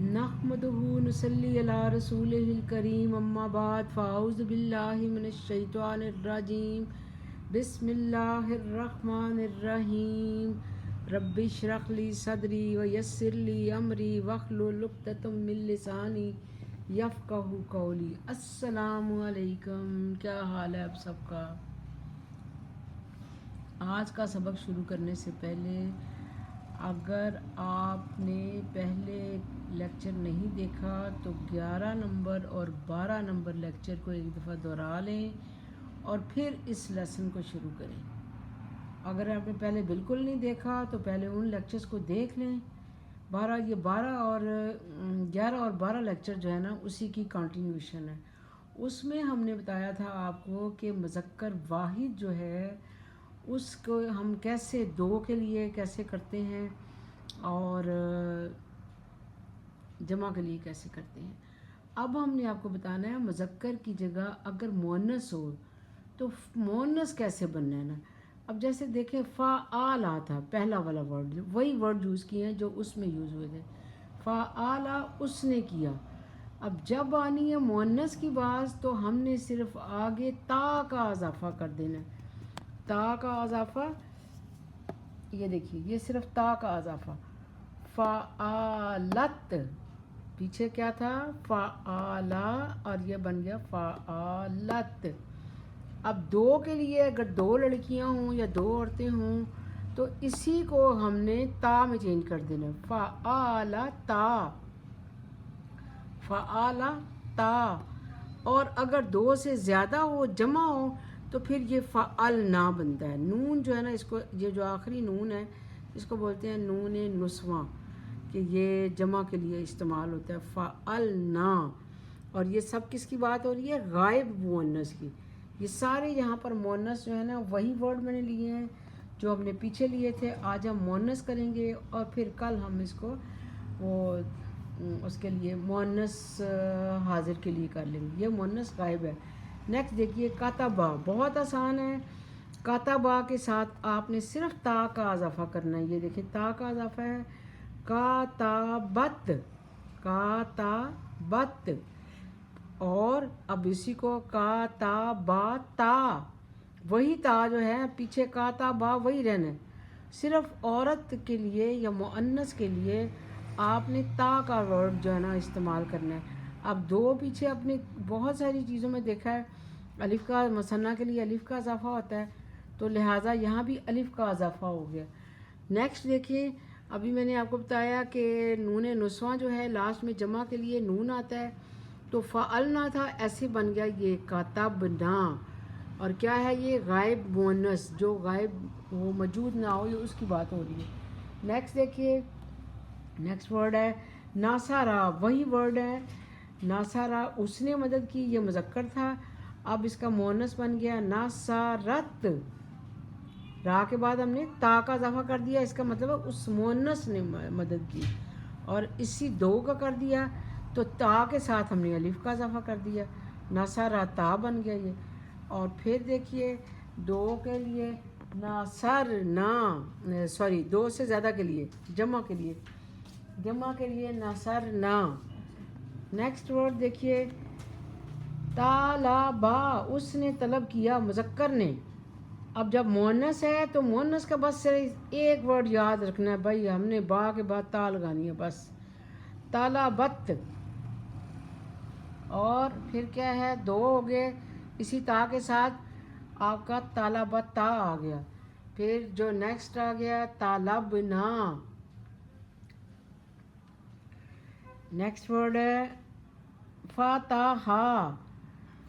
नहमदुहु नुसल्ली अला रसूलिहिल करीम अम्मा बाद फ़ाऊज़ु बिल्लाहि मिनश शैतानिर रजीम बिस्मिल्लाहिर रहमानिर रहीम रब्बि इश्रह ली सदरी व यस्सिर ली अमरी वहलुल उक़दतम मिन लिसानी यफ़क़हू क़ौली। अस्सलामु अलैकुम, क्या हाल है आप सबका। आज का सबक शुरू करने से पहले अगर आपने पहले लेक्चर नहीं देखा तो 11 नंबर और 12 नंबर लेक्चर को एक दफ़ा दोहरा लें और फिर इस लेसन को शुरू करें। अगर आपने पहले बिल्कुल नहीं देखा तो पहले उन लेक्चर्स को देख लें। 11 और 12 लेक्चर जो है ना उसी की कंटिन्यूशन है। उसमें हमने बताया था आपको कि मुज़क्कर वाहिद जो है उसको हम कैसे दो के लिए कैसे करते हैं और जमा के लिए कैसे करते हैं। अब हमने आपको बताना है मुज़क्कर की जगह अगर मुअन्नस हो तो मुअन्नस कैसे बनना है ना। अब जैसे देखें फ़ाआला था पहला वाला वर्ड, वही वर्ड यूज़ किए हैं जो उसमें यूज़ हुए थे। फ़ाआला उसने किया। अब जब आनी है मुअन्नस की बात तो हमने सिर्फ आगे ता का इजाफ़ा कर देना है। ता का इजाफ़ा ये देखिए, ये सिर्फ ता का इजाफ़ा। फ़ाआलत पीछे क्या था फ़ाआला और ये बन गया फ़ाआलत। अब दो के लिए अगर दो लड़कियां हों या दो औरतें हों तो इसी को हमने ता में चेंज कर देना है। फ़ाआला ता, फ़ाआला ता। और अगर दो से ज़्यादा हो जमा हो तो फिर ये फ़ाअल ना बनता है। नून जो है ना, इसको ये जो आखिरी नून है इसको बोलते हैं नून नुस्वा, कि ये जमा के लिए इस्तेमाल होता है फ़ाअल ना। और ये सब किसकी बात हो रही है, गायब मुअन्नस की। ये सारे यहाँ पर मुअन्नस जो है ना वही वर्ड मैंने लिए हैं जो हमने पीछे लिए थे। आज हम मुअन्नस करेंगे और फिर कल हम इसको वो उसके लिए मुअन्नस हाजिर के लिए कर लेंगे। ये मुअन्नस गायब है। नेक्स्ट देखिए काताबा, बहुत आसान है। काताबा के साथ आपने सिर्फ ता का इजाफ़ा करना है। ये देखिए ता का इजाफ़ा है काताबत, काताबत। और अब इसी को काताबाता, वही ता जो है पीछे काताबा वही रहना है। सिर्फ औरत के लिए या मुअन्नस के लिए आपने ता का वर्ड जो है ना इस्तेमाल करना है। अब दो पीछे अपने बहुत सारी चीज़ों में देखा है अलिफ़ का मुसन्ना के लिए अलिफ़ का इजाफ़ा होता है, तो लिहाजा यहाँ भी अलिफ़ का इजाफ़ा हो गया। नेक्स्ट देखिए, अभी मैंने आपको बताया कि नून नुस्वा जो है लास्ट में जमा के लिए नून आता है, तो फ़ाअल ना था ऐसे बन गया ये कातब ना। और क्या है ये गायब मुअन्नस, जो गायब वो मौजूद ना हो, ये उसकी बात हो रही है। नेक्स्ट देखिए, नेक्स्ट वर्ड है नासारा, वही वर्ड है नासारा, उसने मदद की, ये मुज़क्कर था। अब इसका मुअन्नस बन गया नासारत। रा के बाद हमने ता का इजाफ़ा कर दिया, इसका मतलब है उस मुअन्नस ने मदद की। और इसी दो का कर दिया तो ता के साथ हमने अलिफ़ का इजाफ़ा कर दिया, नासारा ता बन गया ये। और फिर देखिए दो के लिए नासर ना, सॉरी दो से ज़्यादा के लिए जमा के लिए, जमा के लिए नासर ना। नेक्स्ट वर्ड देखिए तालाबा, उसने तलब किया मुज़क्कर ने। अब जब मुअन्नस है तो मुअन्नस का बस एक वर्ड याद रखना है भाई, हमने बा के बाद ता लगानी है बस, तालाबत। और फिर क्या है दो हो गए, इसी ता के साथ आपका तालाबत ता आ गया। फिर जो नेक्स्ट आ गया तालाबना। नेक्स्ट वर्ड है फ़ातहा,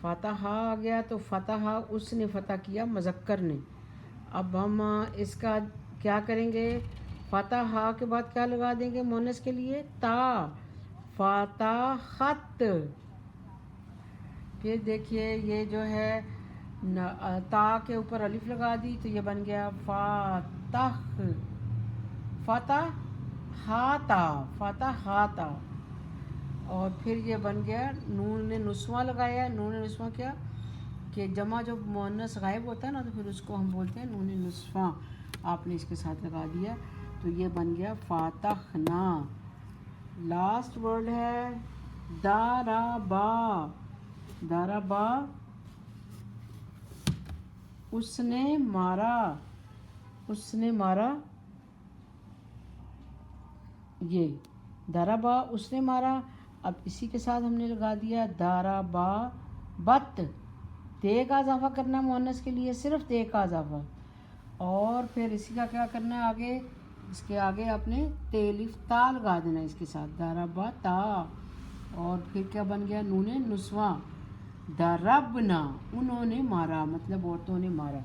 फ़ातहा आ गया तो फ़तहा, उसने फ़तह किया मुज़क्कर ने। अब हम इसका क्या करेंगे, फ़तहा के बाद क्या लगा देंगे मुअन्नस के लिए ता, फ़ातहत। फिर देखिए ये जो है ता के ऊपर अलिफ लगा दी तो ये बन गया फ़ातह, फ़तहाता, फ़तहाता। और फिर ये बन गया नून नुस्वा लगाया। नून नुस्वा क्या कि जमा जो मुअन्नस गायब होता है ना तो फिर उसको हम बोलते हैं नून नुस्वा, आपने इसके साथ लगा दिया तो ये बन गया फ़ातहना। ला لاسٹ ورڈ ہے دارابا. دارابا اس نے مارا. اس نے مارا. یہ دارابا اس نے مارا. اب اسی کے ساتھ ہم نے لگا دیا دارابا بت. تے کا اضافہ کرنا مؤنث کے لیے, صرف تے کا اضافہ. اور پھر اسی کا کیا کرنا ہے آگے, اس کے آگے آپ نے تے الف تا لگا دینا اس کے ساتھ, دارابا تا. اور پھر کیا بن گیا, نون نسواں. داربنا انہوں نے مارا, مطلب عورتوں نے مارا.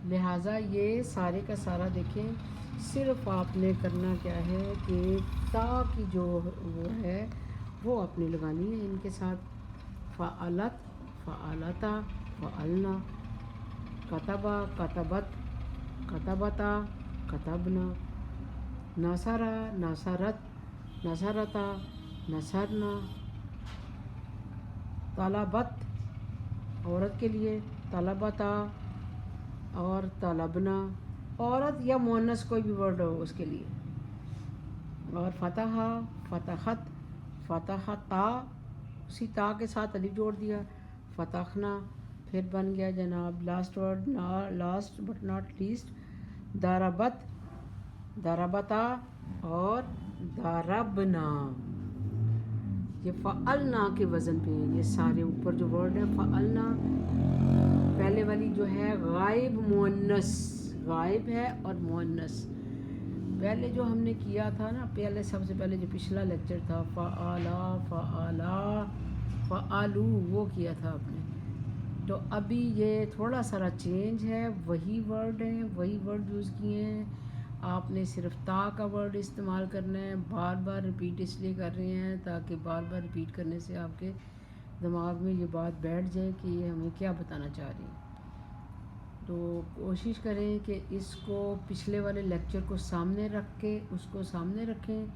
لہٰذا یہ سارے کا سارا دیکھیں, صرف آپ نے کرنا کیا ہے کہ تا کی جو وہ ہے وہ آپ نے لگانی ہے ان کے ساتھ. فعلت, فعلتا, فعلنا. کتبا, کتبت, کتبتا, کتبنا. نصرا, نصرت, نصرتا, نصرنا. طلبت عورت کے لیے, طلبتا اور طلبنا, عورت یا مؤنث کوئی بھی ورڈ ہو اس کے لیے. اور فتح, فتحت, فتحتا, اسی تا کے ساتھ الف جوڑ دیا, فتحنا. پھر بن گیا جناب last word, last but not least, داربت, داربتا اور داربنا. یہ فعلنا کے وزن پہ ہیں یہ سارے اوپر جو ورڈ ہے. فعلنا پہلے والی جو ہے غائب مؤنث, غائب ہے اور مؤنث. پہلے جو ہم نے کیا تھا نا, پہلے سب سے پہلے جو پچھلا لیکچر تھا فعلا, فعلا, فعلو, وہ کیا تھا آپ نے. تو ابھی یہ تھوڑا سارا چینج ہے, وہی ورڈ ہیں, وہی ورڈ یوز کیے ہیں. آپ نے صرف تا کا ورڈ استعمال کرنا ہے. بار بار ریپیٹ اس لیے کر رہے ہیں تاکہ بار بار ریپیٹ کرنے سے آپ کے دماغ میں یہ بات بیٹھ جائے کہ یہ ہمیں کیا بتانا چاہ رہی ہیں. تو کوشش کریں کہ اس کو پچھلے والے لیکچر کو سامنے رکھ کے اس کو سامنے رکھیں.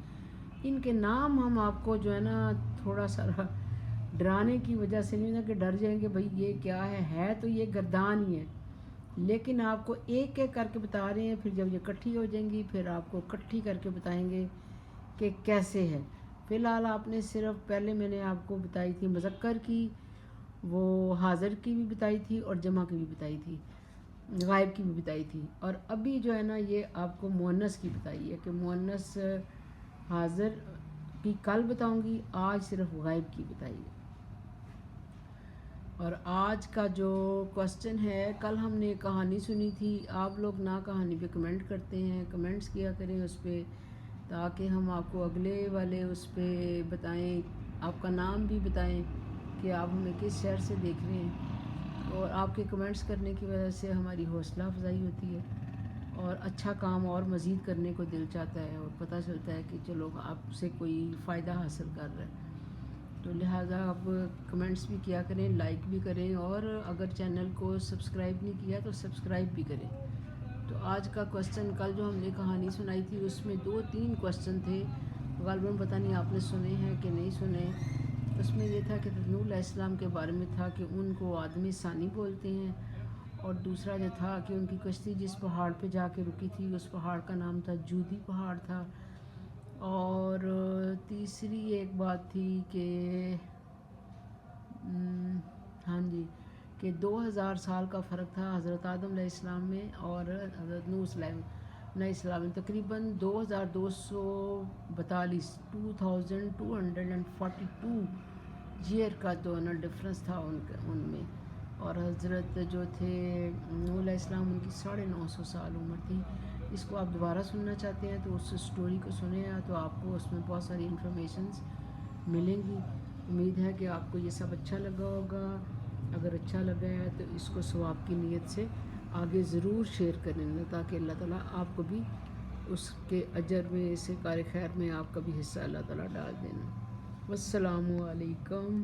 ان کے نام ہم آپ کو جو ہے نا تھوڑا سا ڈرانے کی وجہ سے نہیں نا کہ ڈر جائیں گے بھائی یہ کیا ہے تو یہ گردان ہی ہے, لیکن آپ کو ایک ایک کر کے بتا رہے ہیں. پھر جب یہ اکٹھی ہو جائیں گی پھر آپ کو اکٹھی کر کے بتائیں گے کہ کیسے ہے. فی الحال آپ نے صرف پہلے میں نے آپ کو بتائی تھی مذکر کی, وہ حاضر کی بھی بتائی تھی اور جمع کی بھی بتائی تھی, غائب کی بھی بتائی تھی. اور ابھی جو ہے نا یہ آپ کو مؤنث کی بتائی ہے کہ مؤنث حاضر کی کل بتاؤں گی, آج صرف غائب کی بتائی ہے. اور آج کا جو کوسچن ہے, کل ہم نے کہانی سنی تھی. آپ لوگ نہ کہانی پہ کمنٹ کرتے ہیں, کمنٹس کیا کریں اس پہ تاکہ ہم آپ کو اگلے والے اس پہ بتائیں, آپ کا نام بھی بتائیں کہ آپ ہمیں کس شہر سے دیکھ رہے ہیں. اور آپ کے کمنٹس کرنے کی وجہ سے ہماری حوصلہ افزائی ہوتی ہے اور اچھا کام اور مزید کرنے کو دل چاہتا ہے اور پتہ چلتا ہے کہ چلو آپ سے کوئی فائدہ حاصل کر رہا ہے. تو لہٰذا آپ کمنٹس بھی کیا کریں, لائک بھی کریں, اور اگر چینل کو سبسکرائب نہیں کیا تو سبسکرائب بھی کریں. تو آج کا کوسچن, کل جو ہم نے کہانی سنائی تھی اس میں 2-3 کوسچن تھے, غالباً پتہ نہیں آپ نے سنے ہیں کہ نہیں سنے. اس میں یہ تھا کہ نوح علیہ السلام کے بارے میں تھا کہ ان کو آدمی ثانی بولتے ہیں, اور دوسرا جو تھا کہ ان کی کشتی جس پہاڑ پہ جا کے رکی تھی اس پہاڑ کا نام تھا جودی پہاڑ تھا. اور تیسری ایک بات تھی کہ ہاں جی کہ 2000 سال کا فرق تھا حضرت آدم علیہ السلام میں اور حضرت نوح علیہ السلام میں. تقریباً 2242 2242 ایئر کا تو نا ڈفرینس تھا ان میں. اور حضرت جو تھے نوح علیہ السلام ان کی 950 سال عمر تھی. اس کو آپ دوبارہ سننا چاہتے ہیں تو اس اسٹوری کو سنیں تو آپ کو اس میں بہت ساری انفارمیشنز ملیں گی. امید ہے کہ آپ کو یہ سب اچھا لگا ہوگا. اگر اچھا لگا ہے تو اس کو ثواب کی نیت سے آگے ضرور شیئر کریں تاکہ اللہ تعالیٰ آپ کو بھی اس کے اجر میں, اس کار خیر میں آپ کا بھی حصہ اللہ تعالیٰ ڈال دینا. والسلام علیکم.